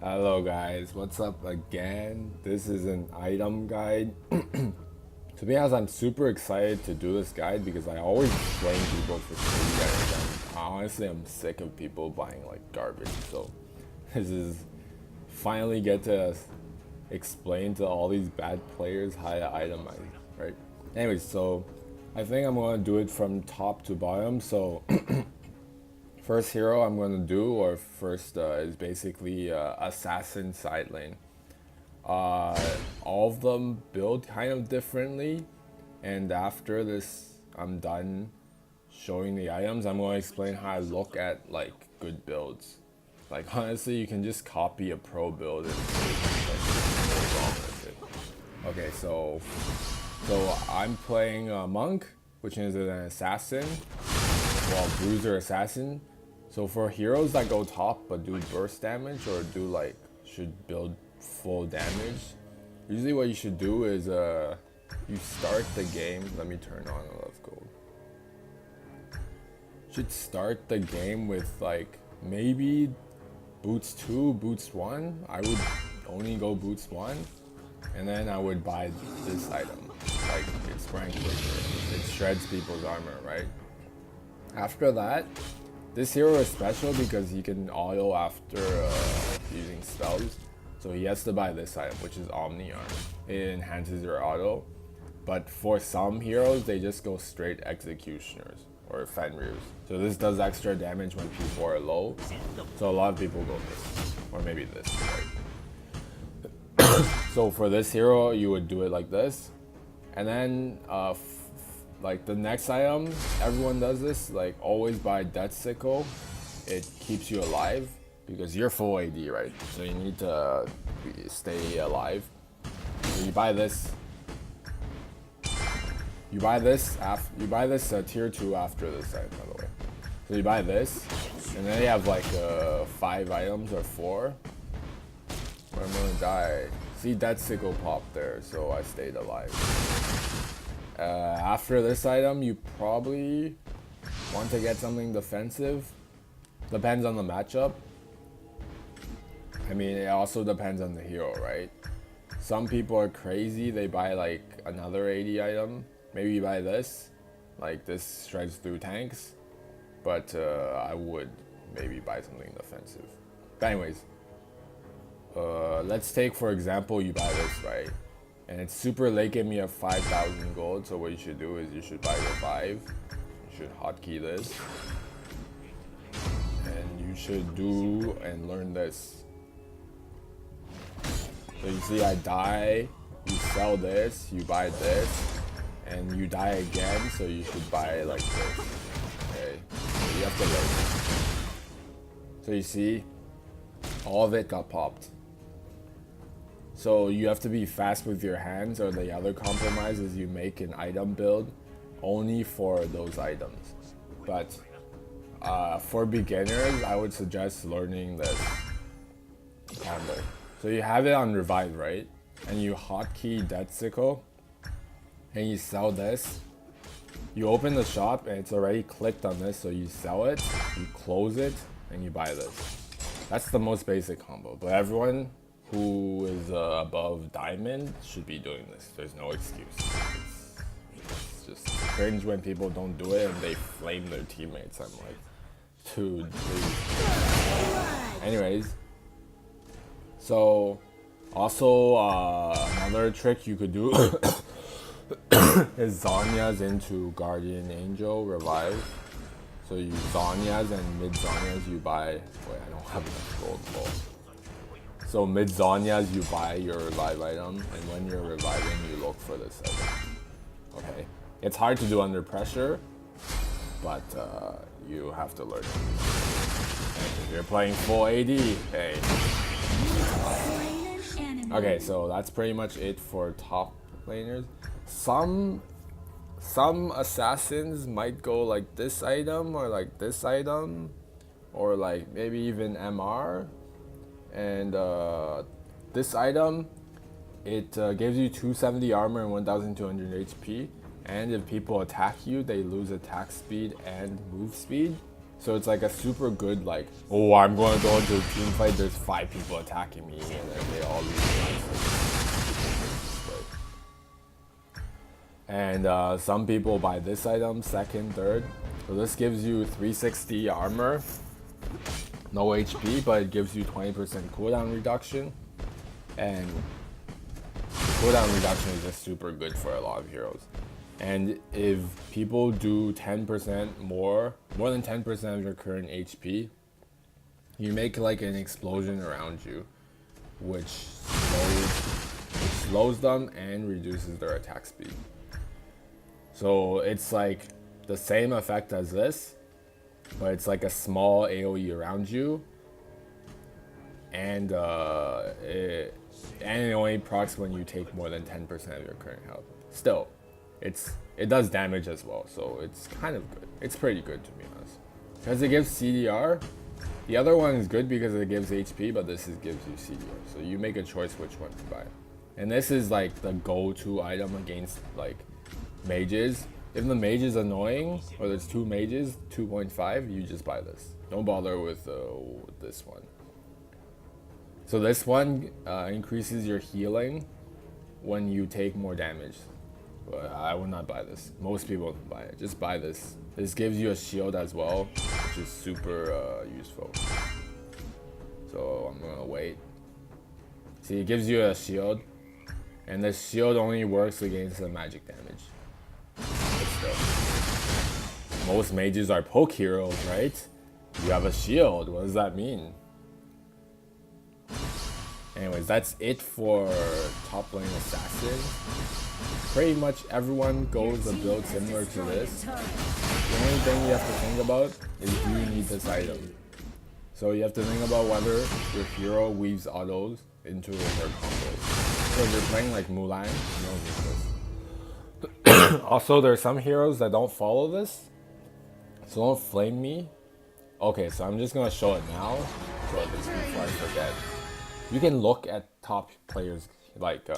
Hello guys, what's up again? This is an item guide. To be honest, I'm super excited to do this guide because I always blame people for free items. And honestly, I'm sick of people buying like garbage. So this is finally get to explain to all these bad players how to itemize, right? Anyways, so I think I'm gonna do it from top to bottom. So first hero I'm gonna do, or first is basically assassin side lane. All of them build kind of differently, and after this I'm done showing the items. I'm going to explain how I look at like good builds. Like honestly, you can just copy a pro build and go wrong with it. Okay, so I'm playing a monk, which is an assassin, well, bruiser assassin. So for heroes that go top but do burst damage or do like should build full damage, usually what you should do is you start the game. Let me turn on a love gold. Should start the game with like maybe boots 2, boots 1. I would only go boots 1, and then I would buy this item. Like it's rank breaker. It shreds people's armor, right? After that, this hero is special because he can auto after using spells. So he has to buy this item, which is Omni Arm. It enhances your auto. But for some heroes, they just go straight Executioners or Fenrir's. So this does extra damage when people are low. So a lot of people go this, or maybe this, right? So for this hero, you would do it like this. And then like the next item, everyone does this, like always buy Death Sickle. It keeps you alive because you're full AD, right? So you need to stay alive. So you buy this. You buy this tier 2 after this item, by the way. So you buy this, and then you have like 5 items or 4. Where I'm gonna die. See, Death Sickle popped there, so I stayed alive. After this item, you probably want to get something defensive. Depends on the matchup. I mean, it also depends on the hero, right? Some people are crazy, they buy like another 80 item. Maybe you buy this, like this shreds through tanks. But I would maybe buy something defensive. But anyways, let's take for example you buy this, right? And it's super late game, you have 5,000 gold, so what you should do is you should buy Revive. You should hotkey this. And you should do and learn this. So you see I die, you sell this, you buy this, and you die again, so you should buy like this. Okay, so you have to learn. So you see, all of it got popped. So you have to be fast with your hands, or the other compromise is you make an item build only for those items. But for beginners, I would suggest learning this combo. So you have it on Revive, right? And you hotkey Death Sickle, and you sell this. You open the shop, and it's already clicked on this, so you sell it, you close it, and you buy this. That's the most basic combo, but everyone who is above diamond should be doing this. There's no excuse. It's just cringe when people don't do it and they flame their teammates. I'm like, dude, please. Anyways, so also another trick you could do is Zhonya's into Guardian Angel Revive. So you Zhonya's, and mid Zhonya's you buy. Wait, I don't have enough gold full. So mid Zhonya's you buy your revive item, and when you're reviving you look for this item. Okay, it's hard to do under pressure, but you have to learn it. If you're playing full AD, hey. Okay, so that's pretty much it for top laners. Some assassins might go like this item, or like this item, or like maybe even MR. And this item, it gives you 270 armor and 1200 HP. And if people attack you, they lose attack speed and move speed. So it's like a super good, like, oh, I'm going to go into a team fight, there's 5 people attacking me, and then they all lose. And some people buy this item, second, third. So this gives you 360 armor, no HP, but it gives you 20% cooldown reduction. And cooldown reduction is just super good for a lot of heroes. And if people do 10% more than 10% of your current HP, you make like an explosion around you, which slows them and reduces their attack speed. So it's like the same effect as this, but it's like a small AoE around you, and it only procs when you take more than 10% of your current health. Still, it does damage as well, so it's kind of good. It's pretty good, to be honest, because it gives CDR. The other one is good because it gives HP, but this gives you CDR. So you make a choice which one to buy. And this is like the go-to item against like mages. If the mage is annoying, or there's 2 mages, 2.5, you just buy this. Don't bother with this one. So this one increases your healing when you take more damage. But I would not buy this. Most people don't buy it. Just buy this. This gives you a shield as well, which is super useful. So I'm gonna wait. See, it gives you a shield, and the shield only works against the magic damage. But still, most mages are poke heroes, right? You have a shield. What does that mean? Anyways, that's it for top lane assassin. Pretty much everyone goes a build similar to this. The only thing you have to think about is, do you need this item? So you have to think about whether your hero weaves autos into her combos. So if you're playing like Mulan, you don't need this. Also, there are some heroes that don't follow this, so don't flame me. Okay, so I'm just gonna show it now, so before I forget. You can look at top players, like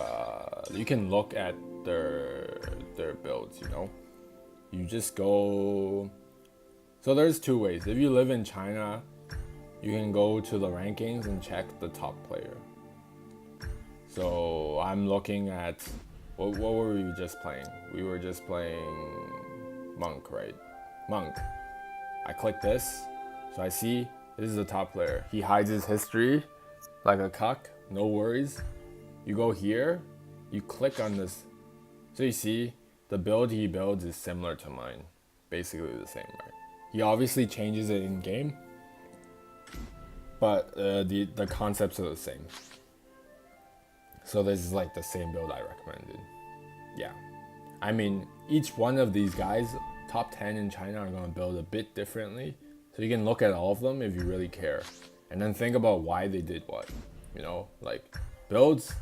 you can look at their builds, you know. You just go. So there's 2 ways. If you live in China, you can go to the rankings and check the top player. So I'm looking at what were we just playing? We were just playing Monk, right? Monk. I click this, so I see this is the top player. He hides his history like a cuck, no worries. You go here, you click on this, so you see the build he builds is similar to mine, basically the same, right? He obviously changes it in game, but the concepts are the same. So this is like the same build I recommended. Yeah, I mean, each one of these guys, top 10 in China, are gonna build a bit differently, so you can look at all of them if you really care, and then think about why they did what. You know, like builds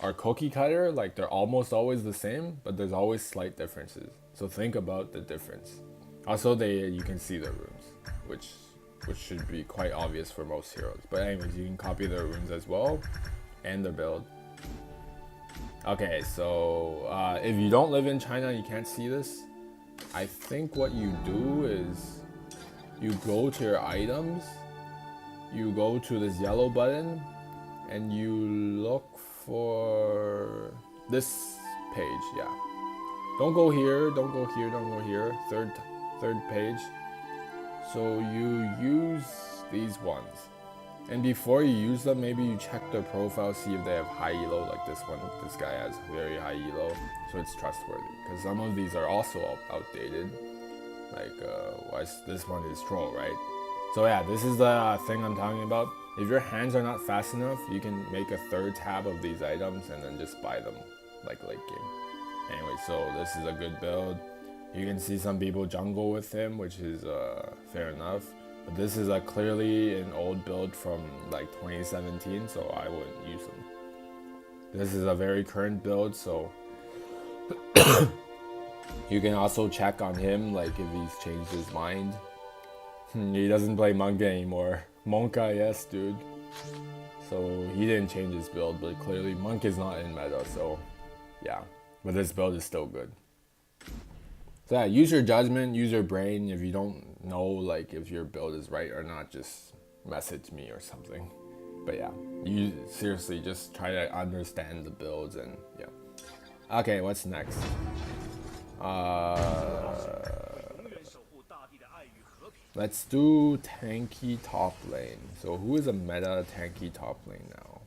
are cookie cutter, like they're almost always the same, but there's always slight differences. So think about the difference. Also, you can see the runes, which should be quite obvious for most heroes. But anyways, you can copy their runes as well, and their build. Okay, so if you don't live in China, you can't see this. I think what you do is you go to your items, you go to this yellow button, and you look for this page. Yeah, don't go here, don't go here, don't go here. Third page. So you use these ones, and before you use them, maybe you check their profile, see if they have high elo. Like this one, this guy has very high elo, so it's trustworthy. Because some of these are also outdated. Like this one is troll, right? So yeah, this is the thing I'm talking about. If your hands are not fast enough, you can make a 3rd tab of these items and then just buy them like late game. Anyway, so this is a good build. You can see some people jungle with him, which is fair enough. But this is clearly an old build from like 2017, so I wouldn't use them. This is a very current build, so you can also check on him, like if he's changed his mind. He doesn't play Monka anymore. Monka, yes, dude. So he didn't change his build, but clearly Monk is not in meta, so yeah. But this build is still good. So yeah, use your judgment, use your brain. If you don't know like if your build is right or not, just message me or something. But yeah, you seriously just try to understand the builds and yeah. Okay, what's next? Let's do tanky top lane. So who is a meta tanky top lane now?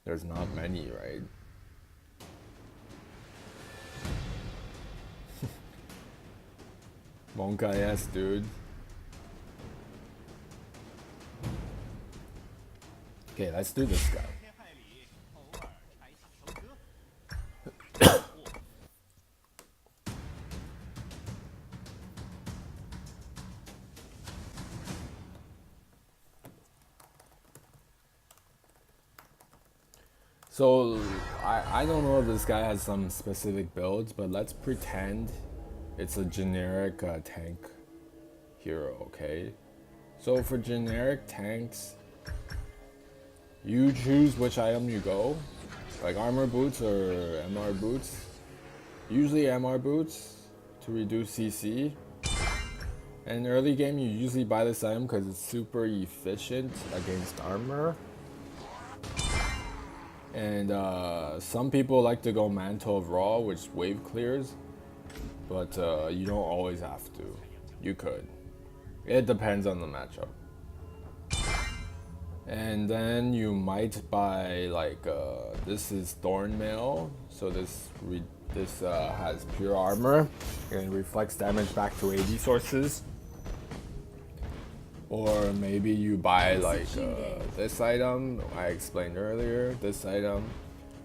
There's not many, right? Monka, yes, dude. Okay, let's do this guy. So I don't know if this guy has some specific builds, but let's pretend it's a generic tank hero, okay? So for generic tanks, you choose which item you go, like armor boots or MR boots. Usually MR boots to reduce CC. And early game you usually buy this item because it's super efficient against armor. And some people like to go Mantle of Raw, which wave clears, but you don't always have to. You could. It depends on the matchup. And then you might buy like this is Thornmail, so this has pure armor and reflects damage back to AD sources. Or maybe you buy like this item I explained earlier, this item.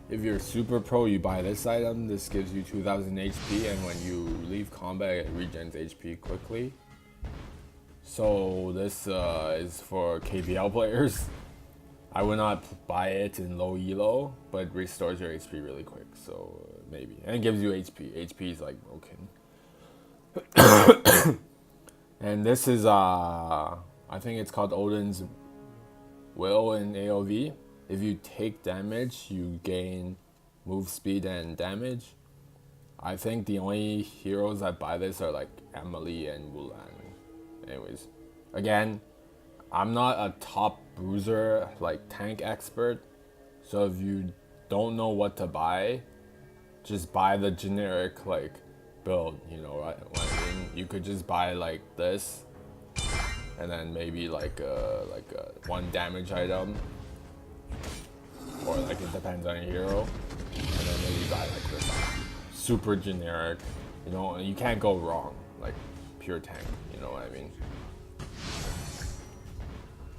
If you're super pro, you buy this item. This gives you 2000 HP, and when you leave combat, it regens HP quickly. So this is for KPL players. I would not buy it in low elo, but it restores your HP really quick, so maybe. And it gives you HP. HP is like broken. And this is I think it's called Odin's Will in AoV. If you take damage, you gain move speed and damage. I think the only heroes that buy this are like Emily and Wulan. Anyways, again, I'm not a top bruiser like tank expert, so if you don't know what to buy, just buy the generic like build, you know what I mean? You could just buy like this, and then maybe like a one damage item, or like it depends on your hero, and then maybe buy like this super generic, you know, you can't go wrong, like pure tank, you know what I mean?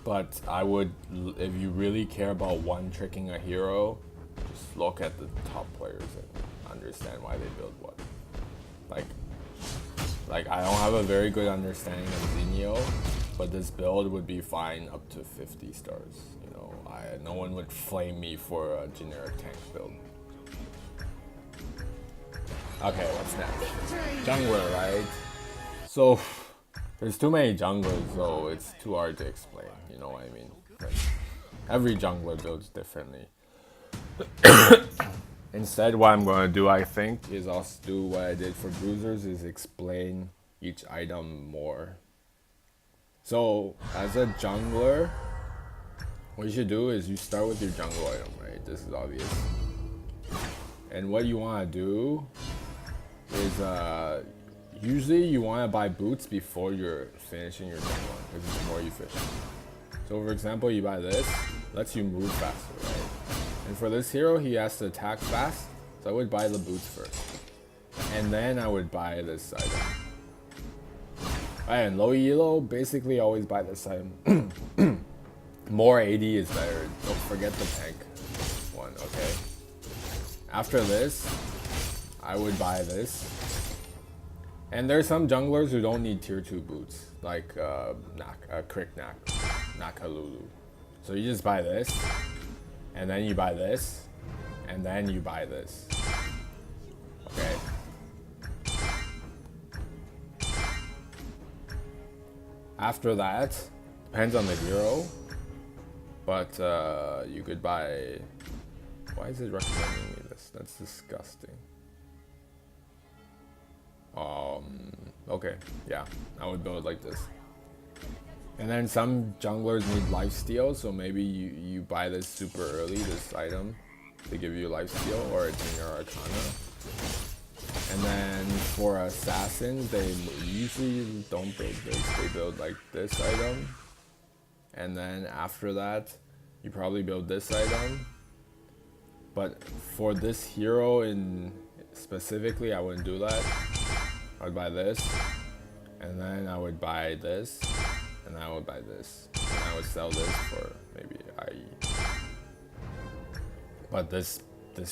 But I would, if you really care about one tricking a hero, just look at the top players and understand why they build what. Like I don't have a very good understanding of Zenio, but this build would be fine up to 50 stars. You know, no one would flame me for a generic tank build. Okay, what's next? Jungler, right? So there's too many junglers, so it's too hard to explain. You know what I mean? Like, every jungler builds differently. Instead, what I'm going to do, I think, is I'll do what I did for bruisers, is explain each item more. So, as a jungler, what you should do is you start with your jungle item, right? This is obvious. And what you want to do is, usually you want to buy boots before you're finishing your jungle, because it's more efficient. So, for example, you buy this, lets you move faster, right? And for this hero, he has to attack fast, so I would buy the boots first. And then I would buy this item. And low elo, basically always buy this item. More AD is better. Don't forget the tank one, okay? After this, I would buy this. And there's some junglers who don't need tier 2 boots, like Nakalulu. So you just buy this, and then you buy this, and then you buy this. Okay? After that, depends on the hero, but you could buy... Why is it recommending me this? That's disgusting. Okay, yeah, I would build like this. And then some junglers need lifesteal, so maybe you buy this super early, this item, to give you lifesteal, or it's in your arcana. And then for assassins, they usually don't build this, they build like this item. And then after that, you probably build this item. But for this hero in specifically, I wouldn't do that. I would buy this, and then I would buy this, and I would buy this, and I would sell this for maybe IE. But this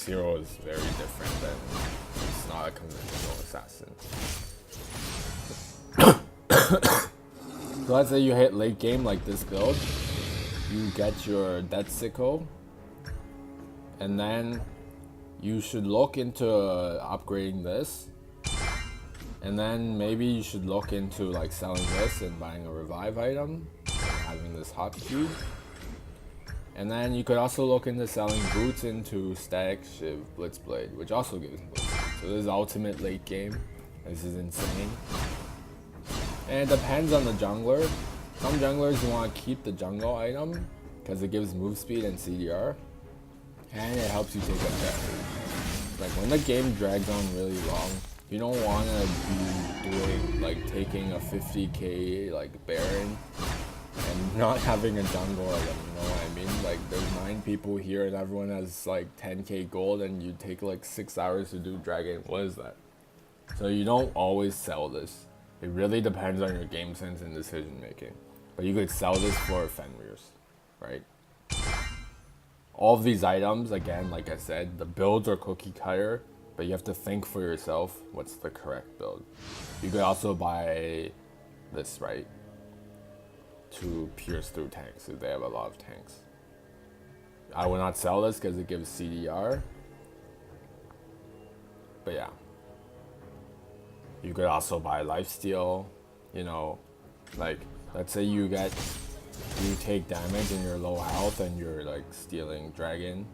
hero is very different than, it's not a conventional assassin. So let's say you hit late game like this build, you get your death sickle, and then you should look into upgrading this. And then maybe you should look into like selling this and buying a revive item and having this hot cube. And then you could also look into selling boots into static shiv blitzblade, which also gives blitzblade. So this is ultimate late game. This is insane. And it depends on the jungler. Some junglers you want to keep the jungle item because it gives move speed and CDR, and it helps you take objectives. Like when the game drags on really long, you don't want to be doing like taking a 50k like Baron and not having a jungle item, you know what I mean? Like there's 9 people here and everyone has like 10k gold and you take like 6 hours to do dragon. What is that? So you don't always sell this. It really depends on your game sense and decision making. But you could sell this for Fenrir's, right? All of these items, again, like I said, the builds are cookie cutter, but you have to think for yourself what's the correct build. You could also buy this, right? To pierce through tanks if they have a lot of tanks. I will not sell this because it gives CDR. But yeah. You could also buy lifesteal, you know, like let's say you take damage and you're low health and you're like stealing dragon.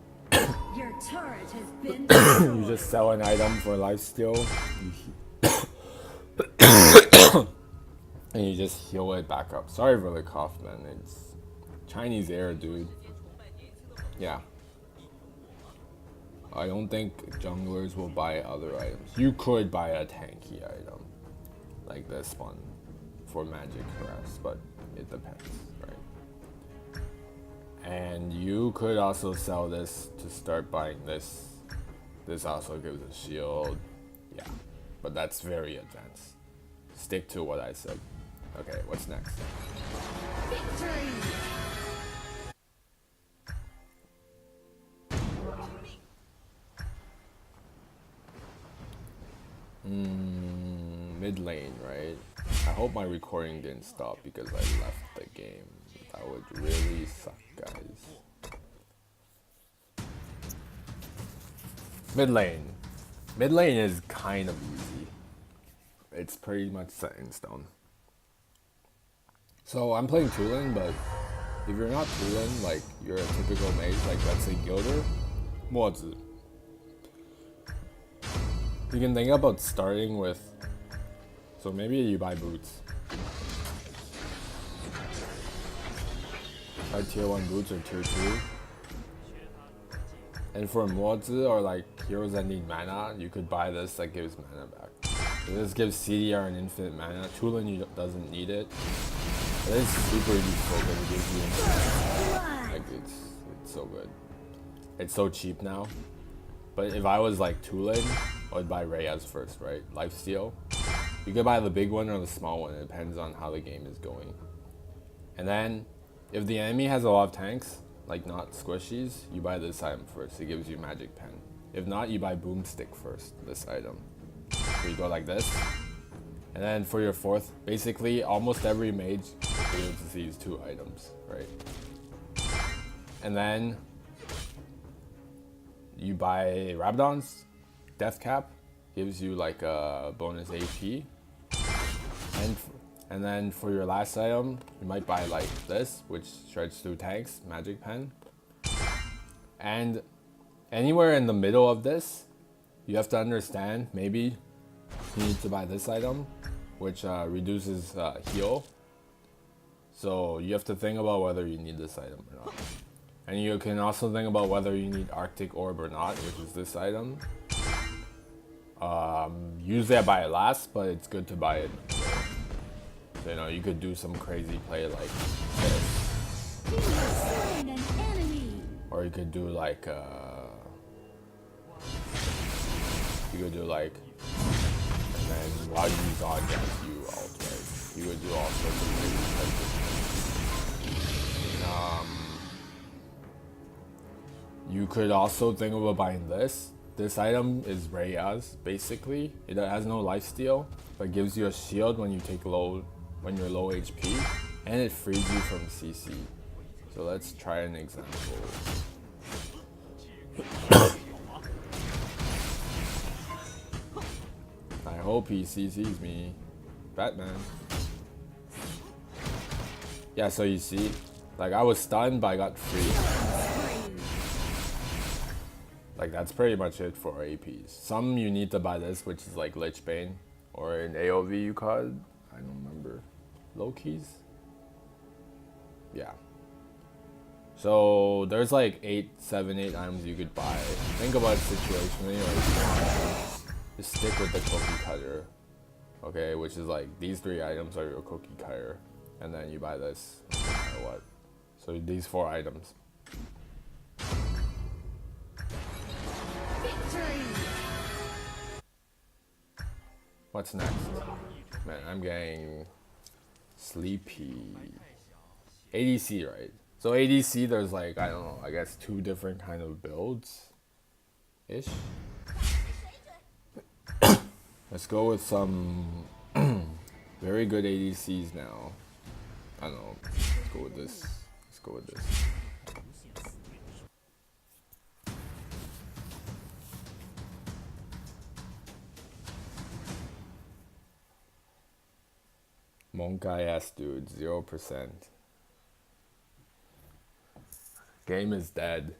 Your turret has been destroyed. You just sell an item for lifesteal. And you just heal it back up. Sorry for the cough, man. It's Chinese air, dude. Yeah. I don't think junglers will buy other items. You could buy a tanky item, like this one, for magic harass, but it depends, right? And you could also sell this to start buying this. This also gives a shield, yeah, but that's very advanced. Stick to what I said. Okay, what's next? Victory! Mid lane, right? I hope my recording didn't stop because I left the game. That would really suck, guys. Mid lane. Mid lane is kind of easy. It's pretty much set in stone. So I'm playing Tulin, but if you're not Tulin, like you're a typical mage, like let's say Gilder, 墨子. You can think about starting with, so maybe you buy boots. Buy tier 1 boots or tier 2. And for Mozi or like heroes that need mana, you could buy this that gives mana back. So this gives CDR and infinite mana. Tulin doesn't need it. But it's super useful because it gives you infinite mana. Like it's so good. It's so cheap now. But if I was like Tulin, I would buy Reyes first, right? Lifesteal. You could buy the big one or the small one. It depends on how the game is going. And then, if the enemy has a lot of tanks, like not squishies, you buy this item first. It gives you magic pen. If not, you buy boomstick first, this item. So you go like this. And then for your fourth, basically almost every mage uses these 2 items, right? And then you buy Rabadon's Death Cap, gives you like a bonus AP. And then for your last item, you might buy like this, which shreds through tanks, magic pen. And anywhere in the middle of this, you have to understand, maybe you need to buy this item, which reduces heal. So you have to think about whether you need this item or not. And you can also think about whether you need Arctic Orb or not, which is this item. Usually I buy it last, but it's good to buy it. So, you know, you could do some crazy play like this. Or you could do like, you could do like, and then while you dodge as you ult, right? You would do all sorts of crazy types. You could also think about buying this. This item is Reyes, basically. It has no lifesteal, but gives you a shield when you take when you're low HP, and it frees you from CC. So let's try an example. I hope he CCs me. Batman. Yeah, so you see, like I was stunned, but I got free. Like that's pretty much it for APs. Some you need to buy this, which is like Lich Bane, or an AoV you called, I don't remember. Low keys? Yeah. So there's like 7, 8 items you could buy. Think about it situationally, or just stick with the cookie cutter. Okay, which is like these 3 items are your cookie cutter, and then you buy this no matter what. So these 4 items. What's next? Man, I'm getting sleepy. ADC, right? So ADC, there's like, I don't know, I guess 2 different kind of builds ish. Let's go with some very good ADCs now. I don't know. Let's go with this. Let's go with this. Monkai ass dude, 0%. Game is dead.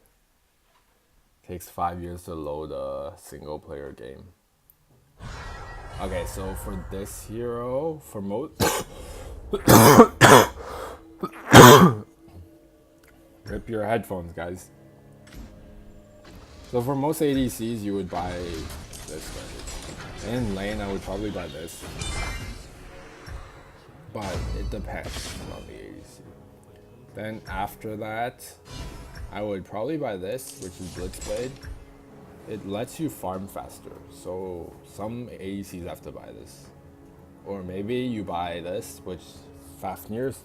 Takes 5 years to load a single player game. Okay, so for this hero, for most rip your headphones, guys. So for most ADCs, you would buy this, right? In lane, I would probably buy this. But it depends on the ADC. Then after that, I would probably buy this, which is Blitzblade. It lets you farm faster, so some ADCs have to buy this. Or maybe you buy this, which Fafnir's,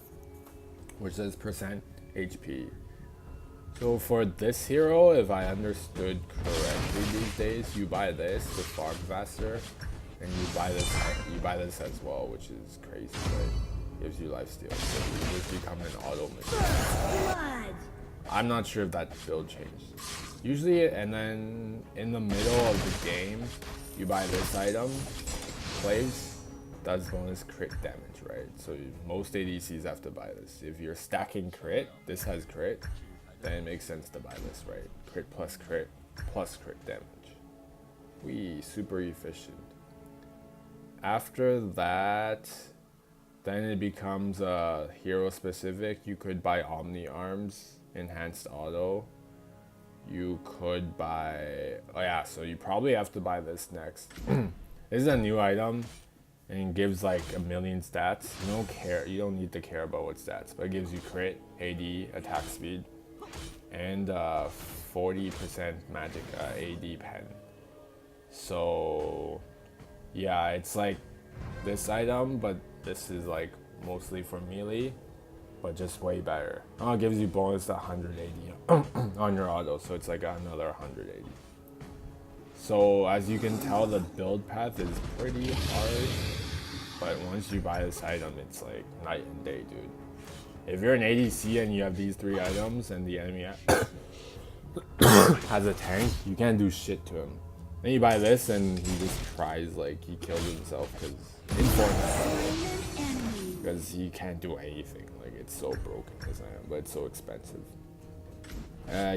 which is percent HP. So for this hero, if I understood correctly these days, you buy this to farm faster. And you buy this as well, which is crazy, right? Gives you lifesteal, so you just become an auto machine. I'm not sure if that build changed. Usually, and then in the middle of the game, you buy this item, plays, does bonus crit damage, right? So most ADCs have to buy this. If you're stacking crit, this has crit, then it makes sense to buy this, right? Crit plus crit damage. Super efficient. After that, then it becomes hero specific. You could buy Omni Arms, Enhanced Auto. You could buy, oh yeah, so you probably have to buy this next. This is a new item and it gives like 1,000,000 stats. You don't need to care about what stats, but it gives you crit, AD, attack speed, and 40% magic AD pen. So yeah, it's like this item, but this is like mostly for melee, but just way better. Oh, it gives you bonus to 180 on your auto, so it's like another 180. So as you can tell, the build path is pretty hard, but once you buy this item, it's like night and day, dude. If you're an ADC and you have these 3 items and the enemy has a tank, you can't do shit to him. Then you buy this and he just tries, like he kills himself because he can't do anything. Like it's so broken, this item, but it's so expensive.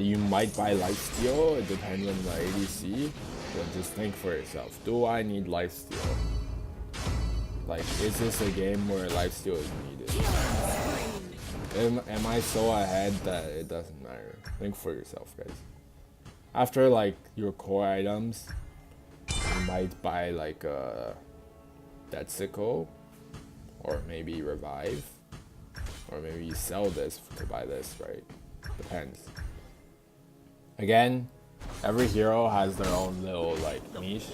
You might buy lifesteal, it depends on the ADC, but just think for yourself. Do I need lifesteal? Like, is this a game where lifesteal is needed? Am I so ahead that it doesn't matter? Think for yourself, guys. After like your core items, you might buy like a Dead Sickle, or maybe Revive, or maybe you sell this to buy this, right? Depends. Again, every hero has their own little like niche,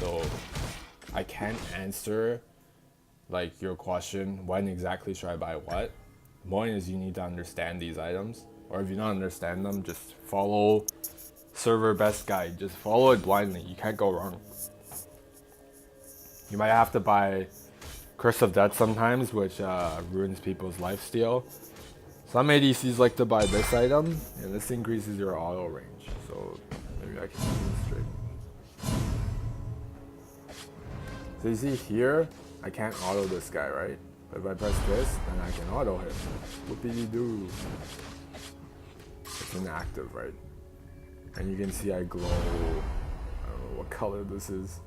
so I can't answer like your question, when exactly should I buy what. One is you need to understand these items, or if you don't understand them, just follow server best guide. Just follow it blindly. You can't go wrong. You might have to buy Curse of Death sometimes, which ruins people's lifesteal. Some ADCs like to buy this item, and this increases your auto range. So maybe I can demonstrate. So you see here, I can't auto this guy, right? But if I press this, then I can auto him. Whoopie-doo. It's inactive, right? And you can see I glow. I don't know what color this is.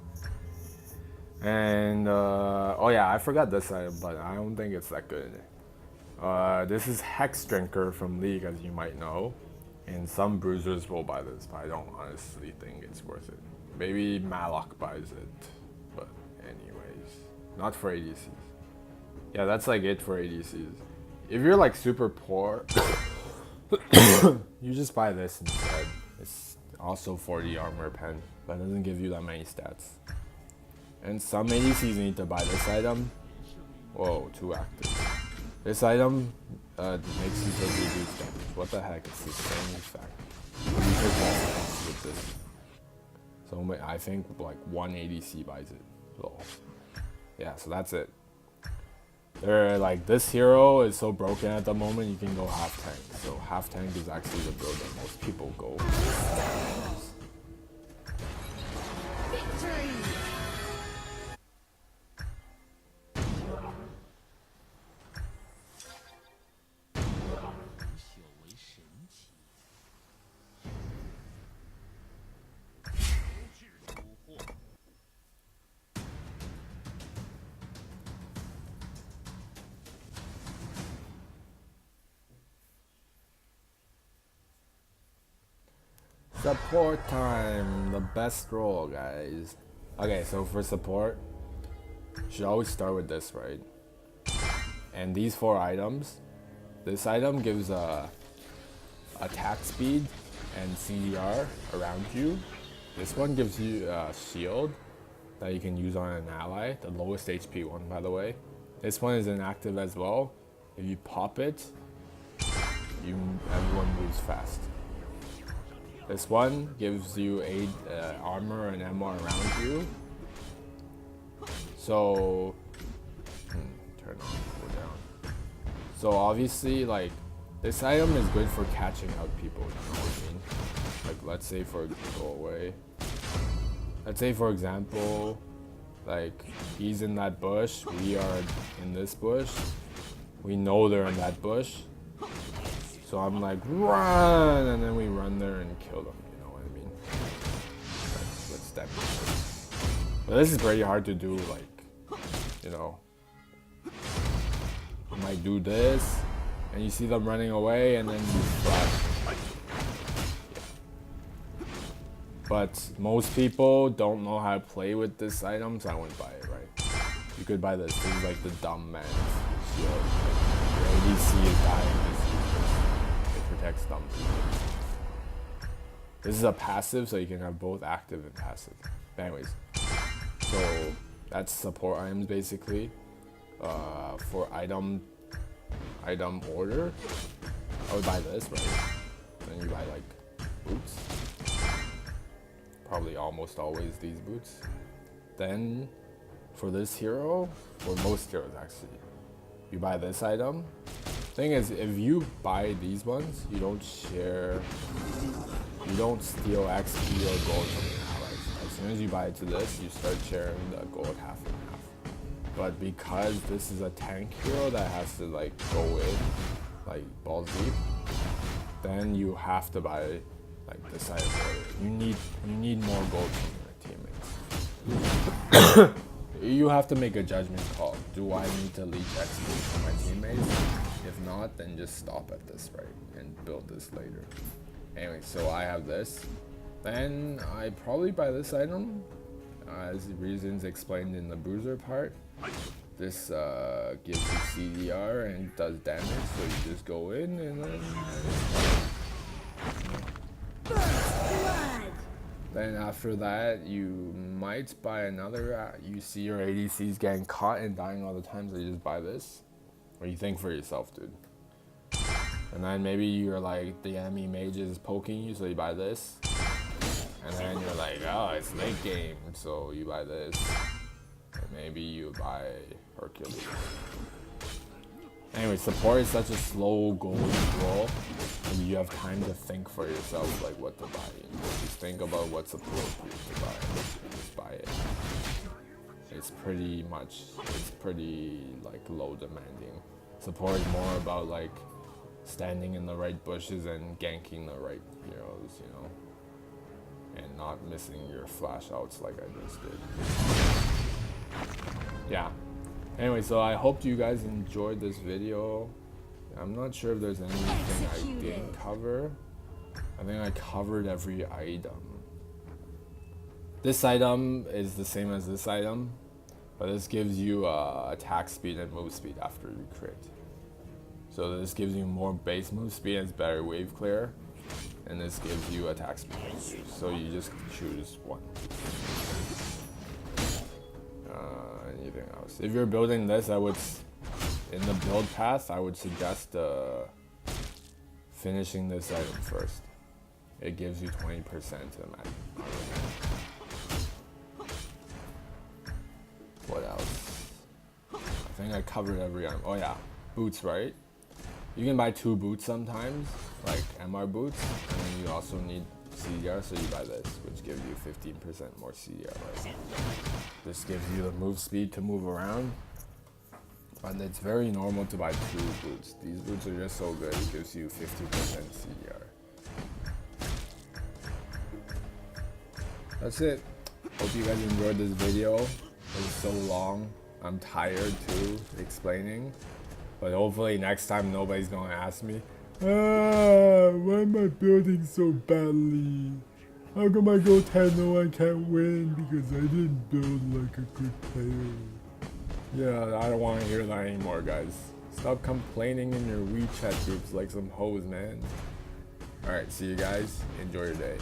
And, oh yeah, I forgot this item, but I don't think it's that good. This is Hex Drinker from League, as you might know. And some bruisers will buy this, but I don't honestly think it's worth it. Maybe Malok buys it, but anyways, not for ADCs. Yeah, that's like it for ADCs. If you're like super poor, you just buy this instead. It's also 40 armor pen, but it doesn't give you that many stats. And some ADCs need to buy this item. Whoa, too active. This item makes you take reduced damage. What the heck? It's the same effect. You take less damage with this. So I think like one ADC buys it. So yeah, so that's it. They're like, this hero is so broken at the moment, you can go half tank. So half tank is actually the build that most people go. Victory! Support time, the best role, guys. Okay, so for support, you should always start with this, right? And these 4 items, this item gives attack speed and CDR around you. This one gives you a shield that you can use on an ally, the lowest HP one, by the way. This one is inactive as well. If you pop it, everyone moves fast. This one gives you 8 armor and ammo around you. So, turn on or down. So obviously, like, this item is good for catching out people, you know what I mean? Like, let's say go away. Let's say for example, like, he's in that bush, we are in this bush. We know they're in that bush. So I'm like, run, and then we run there and kill them, you know what I mean? Let's step in. But this is pretty hard to do, like, you know. You might do this, and you see them running away, and then you flash. But most people don't know how to play with this item, so I wouldn't buy it, right? You could buy this. This is like the dumb man's shield. Like, your ADC is dying. Protects them. This is a passive, so you can have both active and passive. But anyways, so that's support items basically. For item order, I would buy this, right? Then you buy like boots. Probably almost always these boots. Then for this hero, or most heroes actually, you buy this item. Thing is, if you buy these ones, you don't share, you don't steal XP or gold from your allies. As soon as you buy to this, you start sharing the gold half and half. But because this is a tank hero that has to like go in, like balls deep, then you have to buy like this item. You need more gold from your teammates. you have to make a judgment call. Do I need to leech XP for my teammates? If not, then just stop at this, right? And build this later. Anyway, so I have this. Then I probably buy this item, as the reasons explained in the bruiser part. This gives you CDR and does damage, so you just go in and then... Then after that, you might buy another. You see your ADCs getting caught and dying all the time, so you just buy this. Or you think for yourself, dude. And then maybe you're like, the enemy mage is poking you, so you buy this. And then you're like, oh, it's late game, so you buy this. And maybe you buy Hercules. Anyway, support is such a slow golden roll, and you have time to think for yourself, like what to buy. Just think about what's appropriate to buy, and just buy it. It's pretty like low demanding. Support is more about like standing in the right bushes and ganking the right heroes, you know, and not missing your flash outs like I just did. Yeah. Anyway, so I hope you guys enjoyed this video. I'm not sure if there's anything I didn't cover. I think I covered every item. This item is the same as this item, but this gives you attack speed and move speed after you crit. So this gives you more base move speed and it's better wave clear, and this gives you attack speed. So you just choose one. Anything else? If you're building this, I would, in the build path, I would suggest finishing this item first. It gives you 20% to the max. What else? I think I covered every item. Oh yeah, boots, right? You can buy 2 boots sometimes, like MR boots, and then you also need CDR, so you buy this, which gives you 15% more CDR. Right? This gives you the move speed to move around, and it's very normal to buy 2 boots. These boots are just so good, it gives you 50% CDR. That's it. Hope you guys enjoyed this video. It was so long. I'm tired too, explaining. But hopefully next time nobody's gonna ask me, why am I building so badly? How come I go 10-0 and can't win because I didn't build like a good player? Yeah, I don't want to hear that anymore, guys. Stop complaining in your WeChat groups like some hoes, man. Alright, see you guys. Enjoy your day.